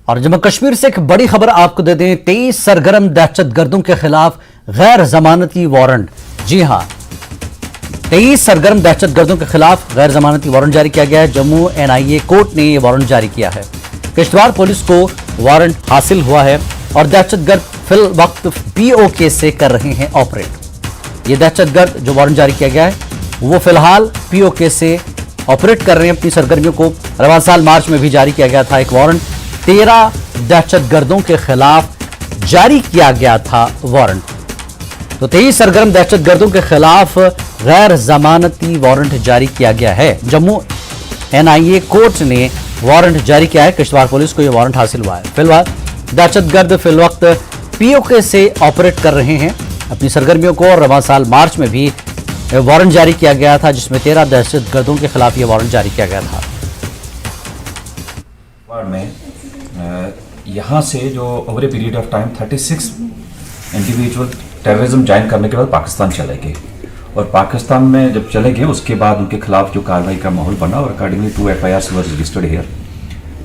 और जम्मू कश्मीर से एक बड़ी खबर आपको दे दें, 23 सरगर्म दहशतगर्दों के खिलाफ गैर जमानती वारंट। जी हां, 23 सरगर्म दहशतगर्दों के खिलाफ गैर जमानती वारंट जारी किया गया है। जम्मू एनआईए कोर्ट ने यह वारंट जारी किया है। किश्तवाड़ पुलिस को वारंट हासिल हुआ है और दहशतगर्द फिल वक्त पीओके से कर रहे हैं ऑपरेट। ये दहशतगर्द जो वारंट जारी किया गया है वो फिलहाल पीओके से ऑपरेट कर रहे हैं अपनी सरगर्मियों को। रवां साल मार्च में भी जारी किया गया था एक वारंट, 13 दहशतगर्दों के खिलाफ जारी किया गया था वारंट। तो 23 सरगर्म दहशतगर्दों के खिलाफ गैर जमानती वारंट जारी किया गया है। जम्मू एनआईए कोर्ट ने वारंट जारी किया है। किश्तवाड़ पुलिस को यह वारंट हासिल हुआ है। फिलहाल दहशतगर्द फिलवक्त पीओके से ऑपरेट कर रहे हैं अपनी सरगर्मियों को। और रवां साल मार्च में भी वारंट जारी किया गया था जिसमें 13 दहशतगर्दों के खिलाफ यह वारंट जारी किया गया था। में यहाँ से जो over a period of time 36 individual terrorism join करने के बाद पाकिस्तान चले गए और पाकिस्तान में जब चले गए उसके बाद उनके खिलाफ जो कार्रवाई का माहौल बना और accordingly 2 FIRs were registered here.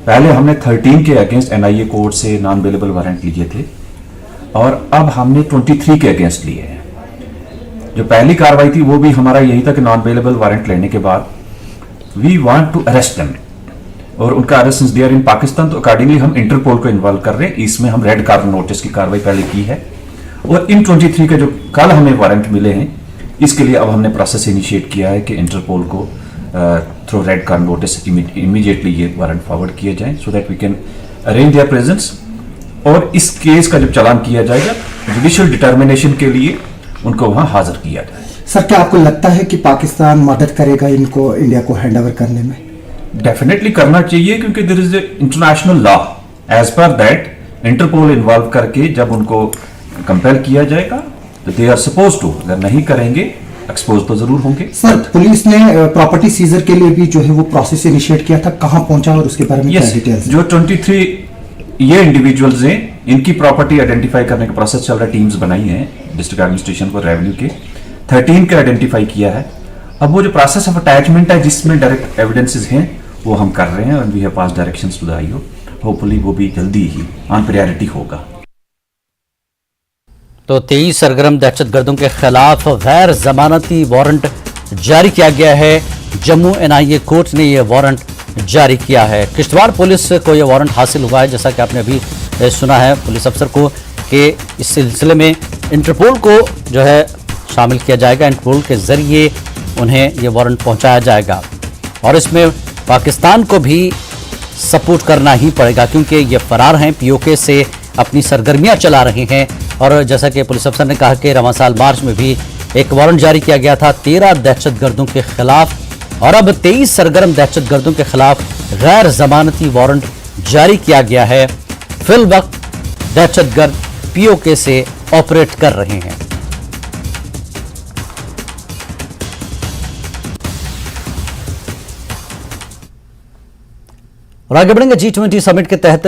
पहले हमने 13 के अगेंस्ट एनआईए कोर्ट से नॉन अवेलेबल वारंट लिए थे और अब हमने 23 के अगेंस्ट लिए हैं। जो पहली कार्रवाई थी वो भी हमारा यही था कि नॉन अवेलेबल वारंट लेने के बाद we want to arrest them और उनका arrest since they are in Pakistan, तो अकॉर्डिंगली हम इंटरपोल को इन्वॉल्व कर रहे हैं। इसमें हम रेड कार्बन नोटिस की कार्रवाई पहले की है और इन 23 के जो कल हमें वारंट मिले हैं इसके लिए अब हमने प्रोसेस इनिशिएट किया है कि इंटरपोल को through red carbon notice immediately ये वारंट फॉरवर्ड किए जाएं so that we can arrange their presence. और इस केस का जब चालान किया जाएगा जुडिशियल डिटर्मिनेशन के लिए उनको वहां हाजिर किया जाए। सर, क्या आपको लगता है कि पाकिस्तान मदद करेगा इनको इंडिया को हैंडओवर करने में? डेफिनेटली करना चाहिए क्योंकि there is international law as per that Interpol involve करके जब उनको कंपेल किया जाएगा तो दे आर सपोज टू, अगर नहीं करेंगे एक्सपोज तो जरूर होंगे। सर, पुलिस ने प्रॉपर्टी सीजर के लिए भी जो है वो प्रोसेस इनिशिएट किया था, कहां पहुंचा और उसके बारे में क्या डिटेल्स? जो 23 ये इंडिविजुअल्स हैं इनकी प्रॉपर्टी आइडेंटिफाई करने का प्रोसेस चल रहा है। टीम्स बनाई हैं डिस्ट्रिक्ट एडमिनिस्ट्रेशन को, रेवेन्यू के 13 के आइडेंटिफाई किया है। अब वो जो प्रोसेस ऑफ अटैचमेंट है जिसमें डायरेक्ट एविडेंसेस हैं वो हम कर रहे हैं और we have pass directions to the IO. Hopefully वो भी जल्दी ही ऑन प्रायोरिटी होगा। तो 23 सरगर्म दहशतगर्दों के खिलाफ गैर जमानती वारंट जारी किया गया है। जम्मू एनआईए कोर्ट ने यह वारंट जारी किया है। किश्तवाड़ पुलिस को यह वारंट हासिल हुआ है, जैसा कि आपने अभी सुना है पुलिस अफसर को, कि इस सिलसिले में इंटरपोल को जो है शामिल किया जाएगा। इंटरपोल के जरिए उन्हें यह वारंट पहुंचाया जाएगा और इसमें पाकिस्तान को भी सपोर्ट करना ही पड़ेगा क्योंकि ये फरार हैं, पीओके से अपनी सरगर्मियां चला रहे हैं। और जैसा कि पुलिस अफसर ने कहा कि रवां साल मार्च में भी एक वारंट जारी किया गया था 13 दहशतगर्दों के खिलाफ और अब 23 सरगर्म दहशतगर्दों के खिलाफ गैर जमानती वारंट जारी किया गया है। फिल वक्त दहशतगर्द पीओके से ऑपरेट कर रहे हैं। और आगे बढ़ेंगे G20 समिट के तहत